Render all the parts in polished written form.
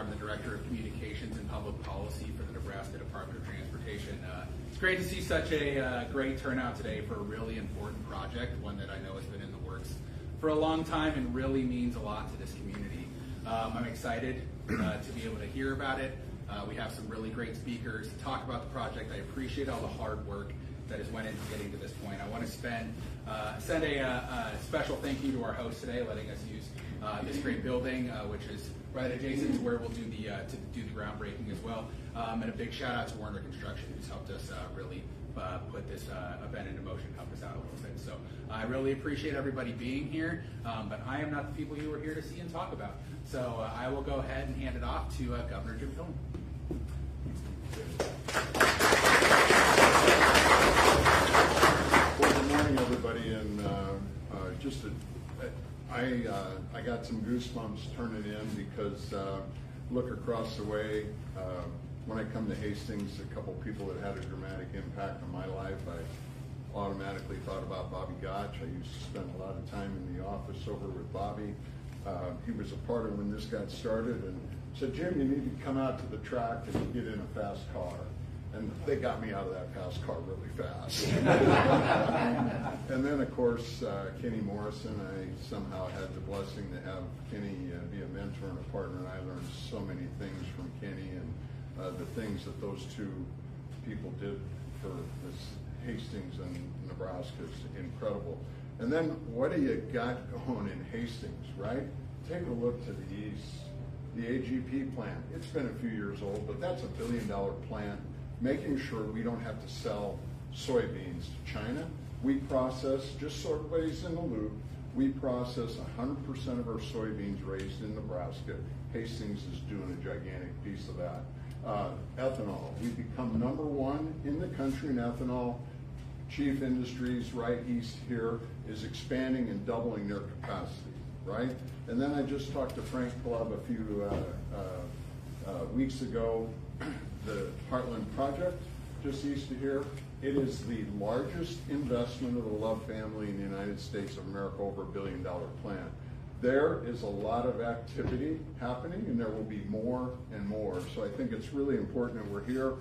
I'm the Director of Communications and Public Policy for the Nebraska Department of Transportation. It's great to see such a great turnout today for a really important project, one that I know has been in the works for a long time and really means a lot to this community. I'm excited to be able to hear about it. We have some really great speakers to talk about the project. I appreciate all the hard work that has went into getting to this point. I want to send a special thank you to our host today, letting us use this great building, which is right adjacent to where we'll do the groundbreaking as well. And a big shout out to Werner Construction, who's helped us really put this event into motion, help us out a little bit. So I really appreciate everybody being here, but I am not the people you are here to see and talk about. So I will go ahead and hand it off to Governor Jim Pillen. Well, good morning, everybody, and I got some goosebumps turning in because look across the way. When I come to Hastings, a couple people that had a dramatic impact on my life, I automatically thought about Bobby Gotch. I used to spend a lot of time in the office over with Bobby. He was a part of when this got started, and said, Jim, you need to come out to the track and get in a fast car. And they got me out of that fast car really fast. And then, of course, Kenny Morrison, I somehow had the blessing to have Kenny be a mentor and a partner, and I learned so many things from Kenny, and the things that those two people did for this Hastings and Nebraska is incredible. And then what do you got going in Hastings, right? Take a look to the east. The AGP plant, it's been a few years old, but that's $1 billion plant, making sure we don't have to sell soybeans to China. We process, just so everybody's in the loop, we process 100% of our soybeans raised in Nebraska. Hastings is doing a gigantic piece of that. Ethanol, we become #1 in the country in ethanol. Chief Industries right east here is expanding and doubling their capacity. Right? And then I just talked to Frank Club a few weeks ago, the Heartland project, just east of here. It is the largest investment of the Love family in the United States of America, over $1 billion plant. There is a lot of activity happening, and there will be more and more. So I think it's really important that we're here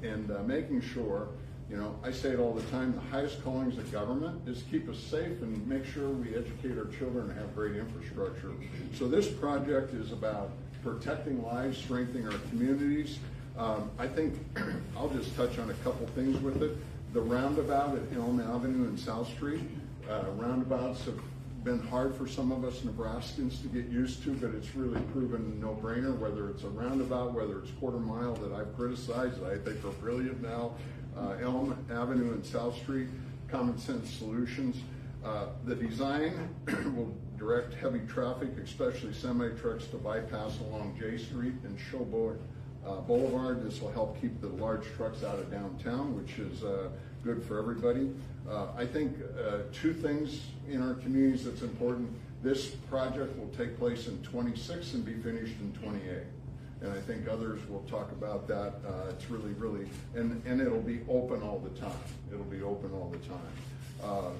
and making sure. You know, I say it all the time, the highest callings of government is keep us safe and make sure we educate our children and have great infrastructure. So this project is about protecting lives, strengthening our communities. I think I'll just touch on a couple things with it. The roundabout at Elm Avenue and South Street. Roundabouts have been hard for some of us Nebraskans to get used to, but it's really proven a no-brainer, whether it's a roundabout, whether it's quarter mile that I've criticized, that I think are brilliant now. Elm Avenue and South Street, common sense solutions. The design will direct heavy traffic, especially semi-trucks, to bypass along J Street and Showboat Boulevard. This will help keep the large trucks out of downtown, which is good for everybody. I think two things in our communities that's important. This project will take place in 26 and be finished in 28. And I think others will talk about that. It's really, really, and it'll be open all the time. It'll be open all the time.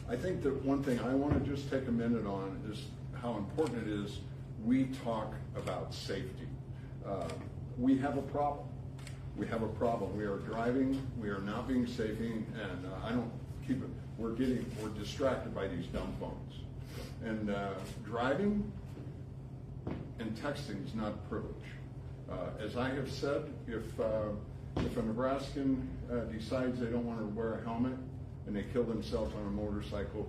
I think that one thing I want to just take a minute on is how important it is we talk about safety. We have a problem. We have a problem. We are driving, we are not being safe, and I don't keep it. We're distracted by these dumb phones. And driving and texting is not a privilege. As I have said, if a Nebraskan decides they don't want to wear a helmet and they kill themselves on a motorcycle,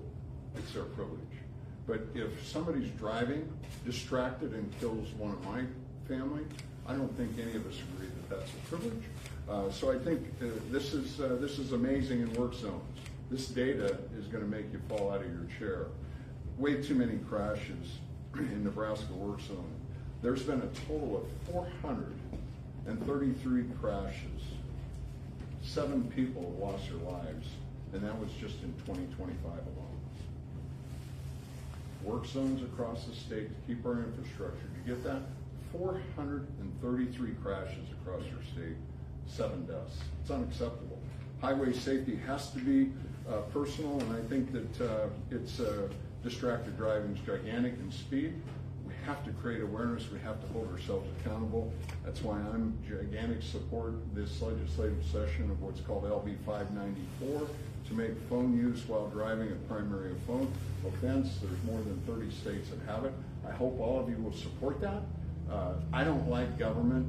it's their privilege. But if somebody's driving, distracted, and kills one of my family, I don't think any of us agree that that's a privilege. So I think this is amazing in work zones. This data is going to make you fall out of your chair. Way too many crashes in Nebraska work zone. There's been a total of 433 crashes. 7 people have lost their lives, and that was just in 2025 alone. Work zones across the state to keep our infrastructure. You get that? 433 crashes across your state, 7 deaths. It's unacceptable. Highway safety has to be personal, and I think that it's distracted driving is gigantic in speed. We have to create awareness. We have to hold ourselves accountable. That's why I'm gigantic support this legislative session of what's called LB 594 to make phone use while driving a primary offense. There's more than 30 states that have it. I hope all of you will support that. I don't like government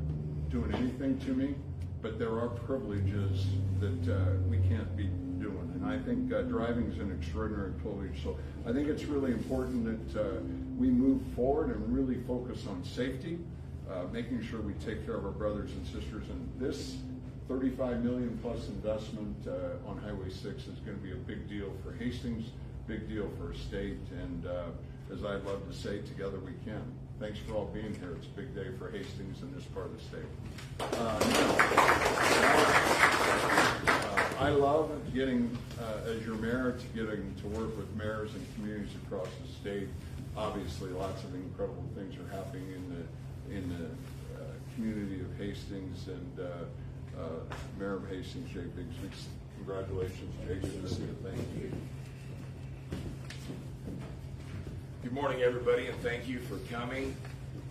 doing anything to me, but there are privileges that we can't be doing. And I think driving is an extraordinary privilege. So I think it's really important that we move forward and really focus on safety, making sure we take care of our brothers and sisters. And this 35 million plus investment on Highway 6 is going to be a big deal for Hastings, big deal for our state, and as I love to say, together we can. Thanks for all being here. It's a big day for Hastings in this part of the state. I love getting, as your mayor, getting to work with mayors and communities across the state. Obviously, lots of incredible things are happening in the community of Hastings, and Mayor of Hastings, Jay Beckby. Congratulations, Jay. Good to see you. Thank you. Good morning, everybody, and thank you for coming.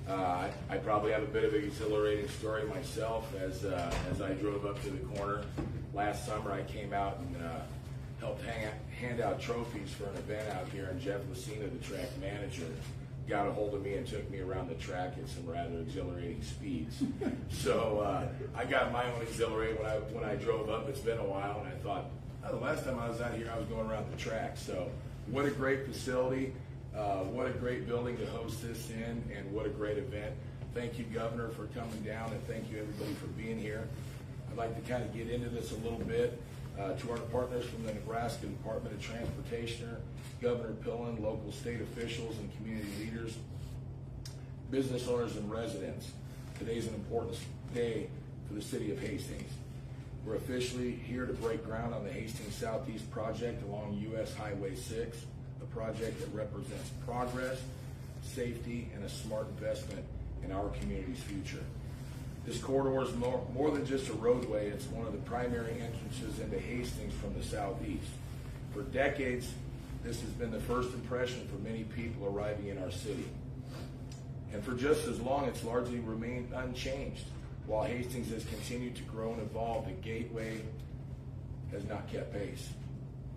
I probably have a bit of an exhilarating story myself. As I drove up to the corner last summer, I came out and helped hand out trophies for an event out here, and Jeff Lucina, the track manager, got a hold of me and took me around the track at some rather exhilarating speeds. So I got my own exhilarating when I drove up. It's been a while, and I thought, oh, the last time I was out here, I was going around the track. So what a great facility. What a great building to host this in, and what a great event. Thank you, Governor, for coming down, and thank you, everybody, for being here. I'd like to kind of get into this a little bit. To our partners from the Nebraska Department of Transportation, Governor Pillen, local state officials and community leaders, business owners and residents. Today's an important day for the city of Hastings. We're officially here to break ground on the Hastings Southeast project along US Highway 6. A project that represents progress, safety, and a smart investment in our community's future. This corridor is more than just a roadway. It's one of the primary entrances into Hastings from the southeast. For decades, this has been the first impression for many people arriving in our city. And for just as long, it's largely remained unchanged. While Hastings has continued to grow and evolve, the gateway has not kept pace.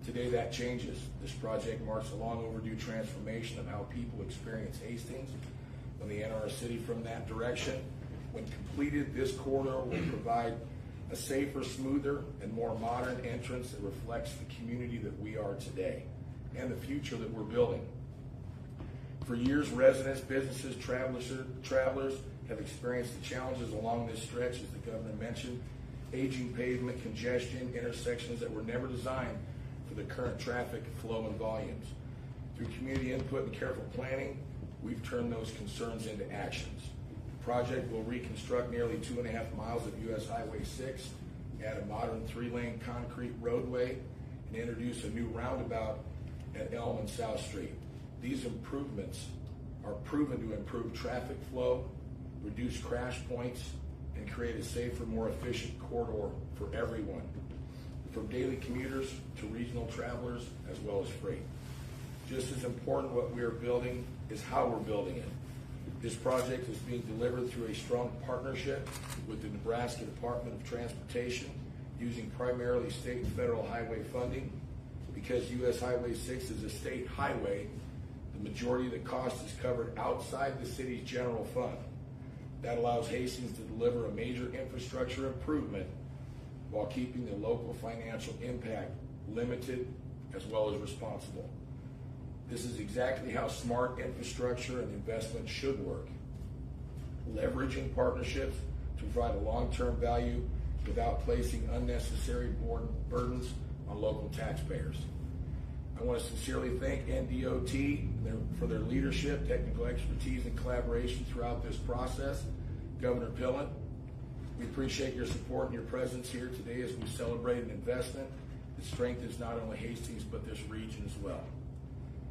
Today that changes. This project marks a long overdue transformation of how people experience Hastings when they enter our city from that direction. When completed, this corridor will provide a safer, smoother, and more modern entrance that reflects the community that we are today and the future that we're building. For years, residents, businesses, travelers have experienced the challenges along this stretch, as the governor mentioned: aging pavement, congestion, intersections that were never designed for the current traffic flow and volumes. Through community input and careful planning, we've turned those concerns into actions. The project will reconstruct nearly 2.5 miles of US Highway 6, add a modern 3-lane concrete roadway, and introduce a new roundabout at Elm and South Street. These improvements are proven to improve traffic flow, reduce crash points, and create a safer, more efficient corridor for everyone, from daily commuters to regional travelers, as well as freight. Just as important, what we are building is how we're building it. This project is being delivered through a strong partnership with the Nebraska Department of Transportation, using primarily state and federal highway funding. Because US Highway 6 is a state highway, the majority of the cost is covered outside the city's general fund. That allows Hastings to deliver a major infrastructure improvement while keeping the local financial impact limited as well as responsible. This is exactly how smart infrastructure and investment should work. Leveraging partnerships to provide a long-term value without placing unnecessary burdens on local taxpayers. I want to sincerely thank NDOT for their leadership, technical expertise, and collaboration throughout this process. Governor Pillen, we appreciate your support and your presence here today as we celebrate an investment that strengthens not only Hastings but this region as well.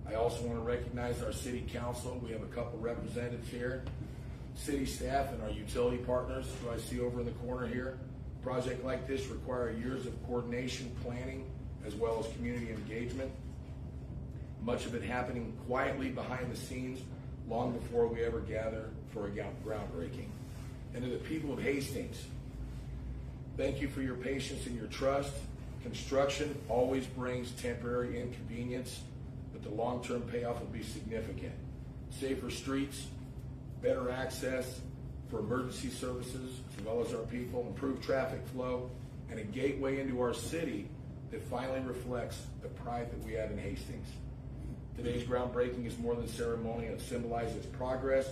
I also want to recognize our city council. We have a couple representatives here, city staff, and our utility partners who I see over in the corner here. A project like this requires years of coordination, planning, as well as community engagement. Much of it happening quietly behind the scenes, long before we ever gather for a groundbreaking. And to the people of Hastings, thank you for your patience and your trust. Construction always brings temporary inconvenience, but the long-term payoff will be significant. Safer streets, better access for emergency services, as well as our people, improved traffic flow, and a gateway into our city that finally reflects the pride that we have in Hastings. Today's groundbreaking is more than ceremonial. It symbolizes progress,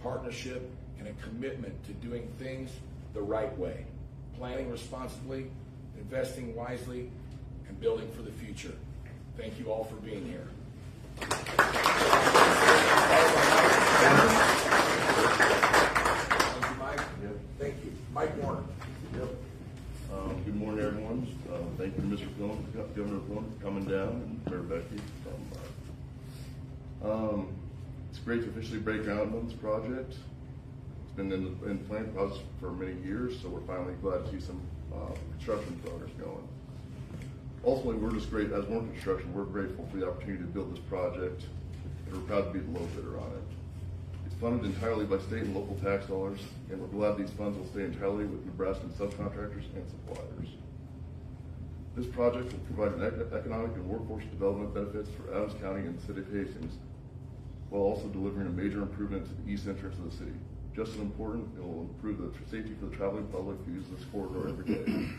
partnership, and a commitment to doing things the right way, planning responsibly, investing wisely, and building for the future. Thank you all for being here. Thank you, Mike. Yep. Thank you. Mike Warner. Yep. Good morning, everyone. Thank you to Mr. Pillen, Governor Pillen, for coming down, and Mayor Beckby. It's great to officially break ground on this project. It's been in planning process for many years, so we're finally glad to see some construction progress going. Ultimately, we're just great, as Werner Construction, we're grateful for the opportunity to build this project, and we're proud to be the low bidder on it. It's funded entirely by state and local tax dollars, and we're glad these funds will stay entirely with Nebraskan subcontractors and suppliers. This project will provide an economic and workforce development benefits for Adams County and the city of Hastings, while also delivering a major improvement to the east entrance of the city. Just as important, it will improve the safety for the traveling public who use this corridor every day.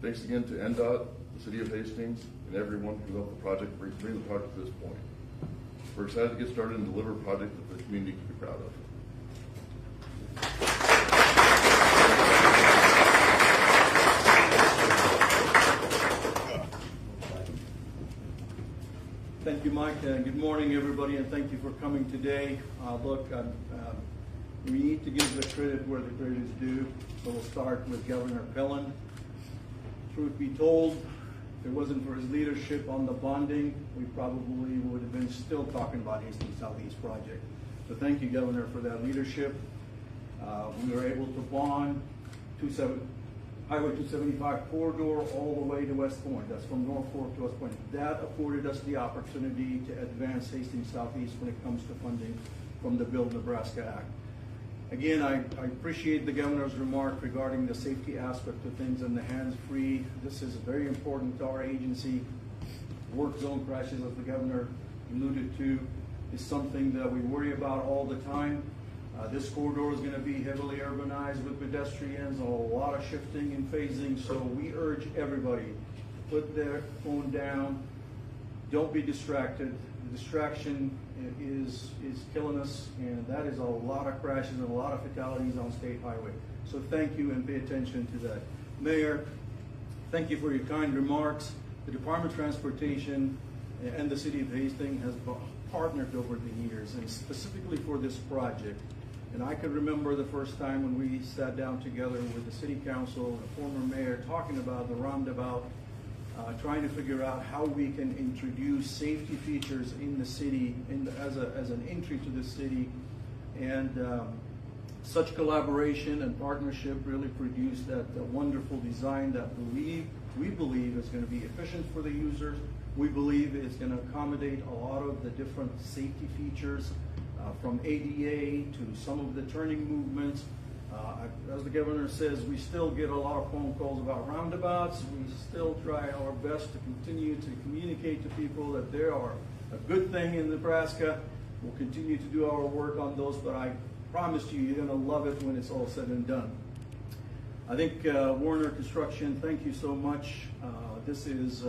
Thanks again to NDOT, the city of Hastings, and everyone who helped the project bring the project to this point. We're excited to get started and deliver a project that the community can be proud of. Thank you, Mike. Good morning, everybody, and thank you for coming today. We need to give the credit where the credit is due, so we'll start with Governor Pillen. Truth be told, if it wasn't for his leadership on the bonding, we probably would have been still talking about Hastings Southeast project. So thank you, Governor, for that leadership. We were able to bond Highway 275 corridor all the way to West Point. That's from North Fork to West Point. That afforded us the opportunity to advance Hastings Southeast when it comes to funding from the Build Nebraska Act. Again, I appreciate the governor's remark regarding the safety aspect of things and the hands-free. This is very important to our agency. Work zone crashes, as the governor alluded to, is something that we worry about all the time. This corridor is going to be heavily urbanized with pedestrians, a lot of shifting and phasing, so we urge everybody to put their phone down. Don't be distracted. The distraction is killing us, and that is a lot of crashes and a lot of fatalities on state highway. So thank you, and pay attention to that. Mayor, thank you for your kind remarks. The Department of Transportation and the City of Hastings has partnered over the years, and specifically for this project. And I can remember the first time when we sat down together with the City Council and the former mayor talking about the roundabout, trying to figure out how we can introduce safety features in the city as an entry to the city. And such collaboration and partnership really produced that wonderful design that we believe is going to be efficient for the users. We believe it's going to accommodate a lot of the different safety features from ADA to some of the turning movements. As the governor says, we still get a lot of phone calls about roundabouts. We still try our best to continue to communicate to people that they are a good thing in Nebraska. We'll continue to do our work on those, but I promise you, you're going to love it when it's all said and done. I think Werner Construction, thank you so much. This is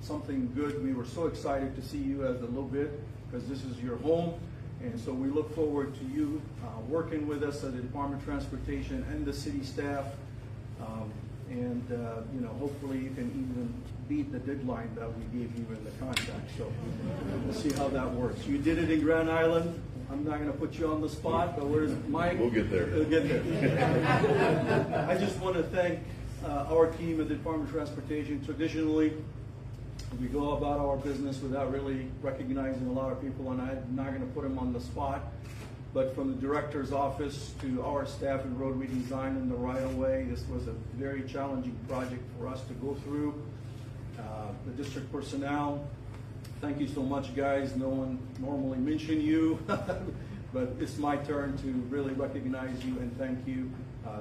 something good. We were so excited to see you as a little bit because this is your home. And so we look forward to you working with us at the Department of Transportation and the city staff. Hopefully you can even beat the deadline that we gave you in the contract. So we'll see how that works. You did it in Grand Island. I'm not going to put you on the spot, but where's Mike? We'll get there. We'll get there. I just want to thank our team at the Department of Transportation. Traditionally, we go about our business without really recognizing a lot of people, and I'm not going to put them on the spot. But from the director's office to our staff in roadway design and the right-of-way, this was a very challenging project for us to go through. The district personnel, thank you so much, guys. No one normally mentioned you. but it's my turn to really recognize you and thank you.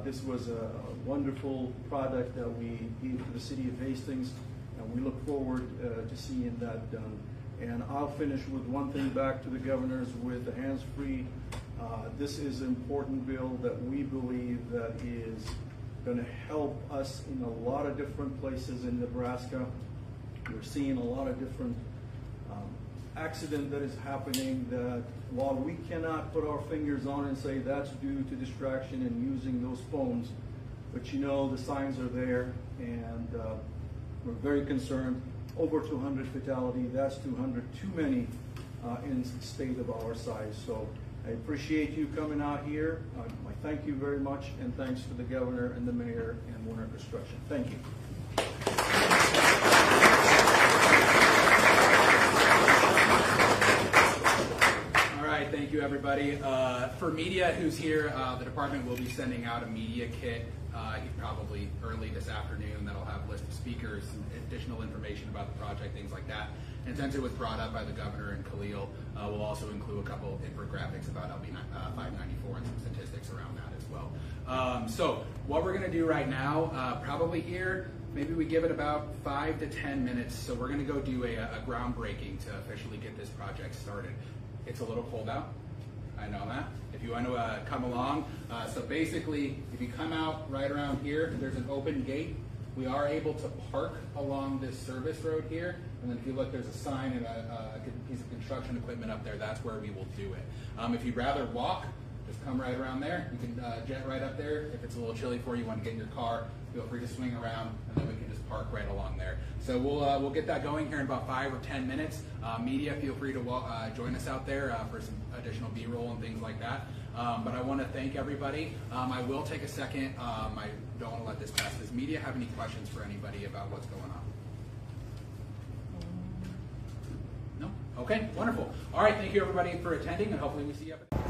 This was a wonderful product that we gave to the city of Hastings, and we look forward to seeing that done. And I'll finish with one thing back to the governors with the hands-free. This is an important bill that we believe that is going to help us in a lot of different places in Nebraska. We're seeing a lot of different accident that is happening that while we cannot put our fingers on and say that's due to distraction and using those phones, but you know the signs are there, and we're very concerned. Over 200 fatality, that's 200 too many in a state of our size. So I appreciate you coming out here. I thank you very much, and thanks to the governor and the mayor and Werner Construction. Thank you. All right, thank you everybody. For media who's here, the department will be sending out a media kit probably early this afternoon that'll have a list of speakers, and additional information about the project, things like that. And since it was brought up by the governor and Khalil, we'll also include a couple infographics about LB 594 and some statistics around that as well. So what we're going to do right now, probably here, maybe we give it about 5 to 10 minutes. So we're going to go do a groundbreaking to officially get this project started. It's a little cold out. I know that. If you want to come along, so basically, if you come out right around here, there's an open gate. We are able to park along this service road here, and then if you look, there's a sign and a piece of construction equipment up there. That's where we will do it. If you'd rather walk, just come right around there. You can jet right up there. If it's a little chilly for you, want to get in your car, feel free to swing around, and then we can just park right along there. So we'll get that going here in about 5 or 10 minutes. Media, feel free to join us out there for some additional B-roll and things like that. But I want to thank everybody. I will take a second. I don't want to let this pass. Does media have any questions for anybody about what's going on? No? Okay, wonderful. All right, thank you everybody for attending, and hopefully we see you up.